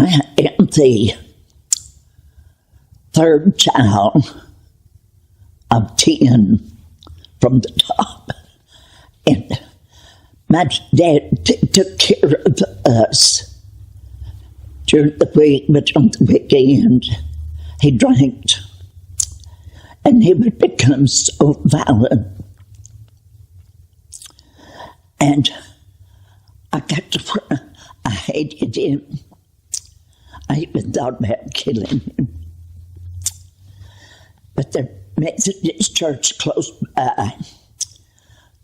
I am the third child of 10 from the top. And my dad took care of us during the week, but on the weekend he drank. And he would become so violent. And I got to where I hated him. I even thought about killing him. But the Methodist church close by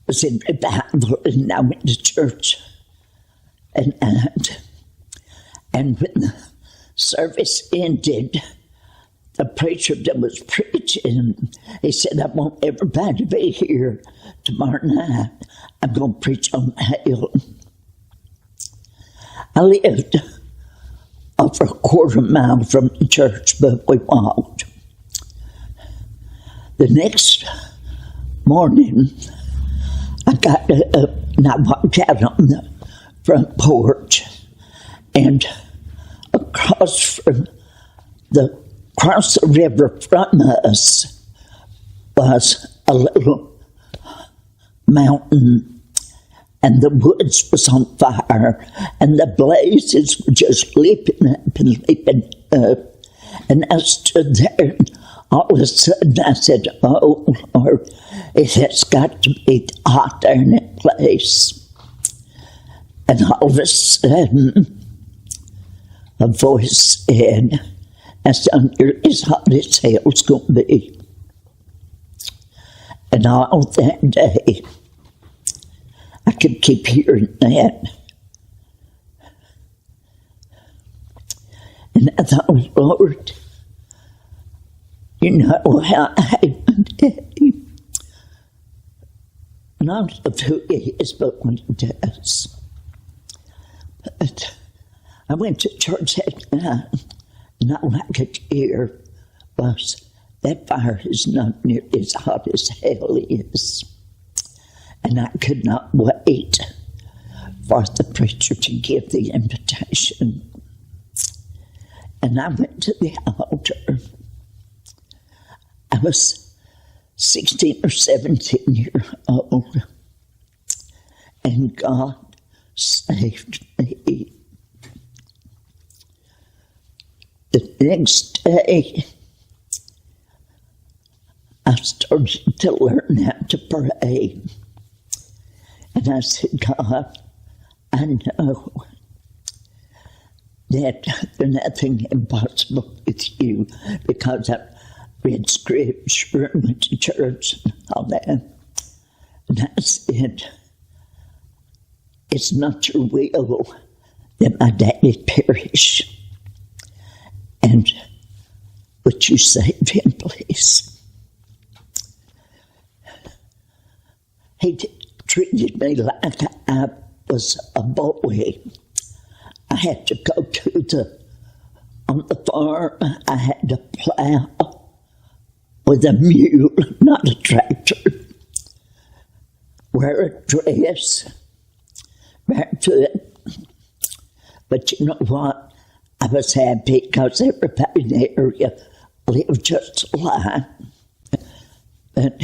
was in revival, and I went to church at night. And when the service ended, the preacher that was preaching, he said, I want everybody to be here tomorrow night. I'm going to preach on hell. I lived over a quarter mile from the church, but we walked. The next morning, I got up and I walked out on the front porch, and across the river from us was a little mountain, and the woods was on fire, and the blazes were just leaping up and leaping up. And I stood there, and all of a sudden I said, oh, Lord, it has got to be hot there in that place. And all of a sudden, a voice said, "That's under as hot as hell's going to be." And all that day, I could keep hearing that. And I thought, Lord, you know how I hate my daddy. Not of who he is, but what he does. But I went to church that night, and all I could hear was, that fire is not near as hot as hell is. And I could not wait for the preacher to give the invitation. And I went to the altar. I was 16 or 17 years old, and God saved me. The next day, I started to learn how to pray. And I said, God, I know that there's nothing impossible with you, because I read scripture and went to church and all that. And I said, it's not your will that my daddy perish. And would you save him, please? He treated me like I was a boy. I had to go on the farm, I had to plow with a mule, not a tractor. Wear a dress, barefoot. But you know what? I was happy because everybody in the area lived just a lie. But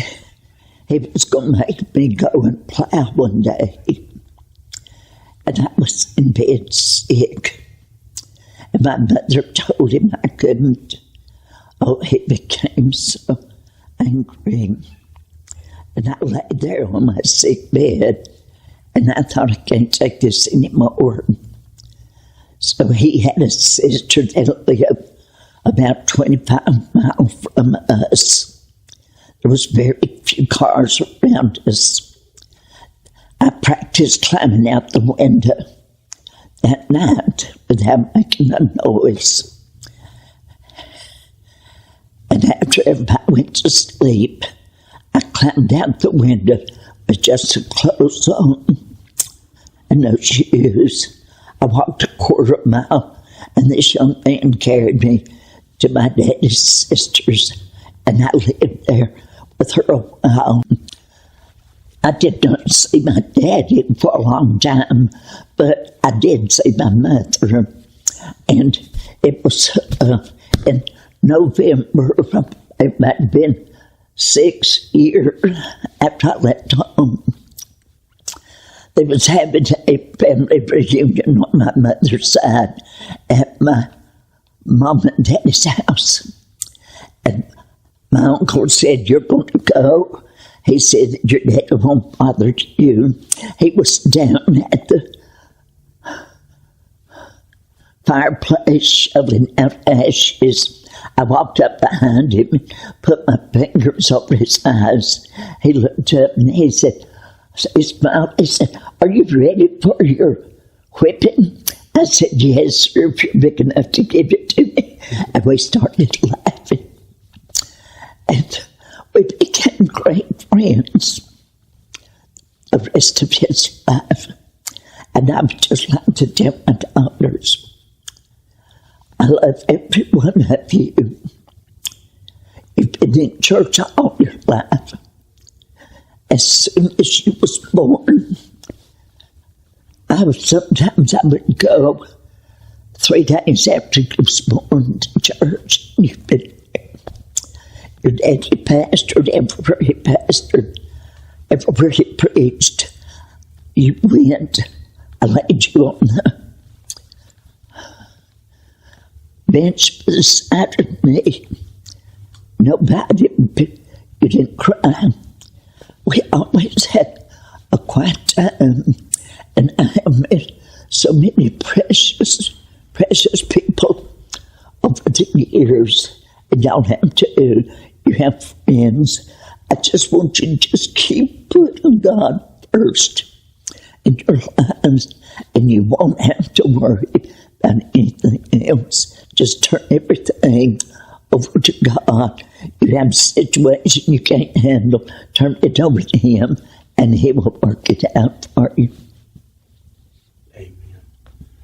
he was going to make me go and plow one day. And I was in bed sick. And my mother told him I couldn't. Oh, he became so angry. And I lay there on my sick bed, and I thought, I can't take this anymore. So he had a sister that lived about 25 miles from us. There was very few cars around us. I practiced climbing out the window that night without making a noise. And after everybody went to sleep, I climbed out the window with just the clothes on and no shoes. I walked a quarter mile, and this young man carried me to my daddy's sister's, and I lived there with her a while. I did not see my daddy for a long time, but I did see my mother. And it was in November, it might have been 6 years after I left home. They was having a family reunion on my mother's side at my mom and daddy's house. And my uncle said, "You're going to go." He said that your dad won't bother you. He was down at the fireplace shoveling out ashes. I walked up behind him and put my fingers over his eyes. He looked up and he said, he smiled. He said, "Are you ready for your whipping?" I said, "Yes, sir, if you're big enough to give it to me." And we started laughing. And we became great friends the rest of his life. And I would just like to tell my daughters, I love every one of you. You've been in church all your life. As soon as you was born, sometimes I would go 3 days after you was born to church. You've been there. Your daddy pastored everywhere he pastored, everywhere he preached. You went. I laid you on the bench beside me. Nobody, you didn't cry. We always had a quiet time, and I have met so many precious people over the years, and y'all have too. You have friends. I just want you to just keep putting God first in your lives, and you won't have to worry about anything else. Just turn everything over to God. You have a situation you can't handle, turn it over to Him, and He will work it out for you.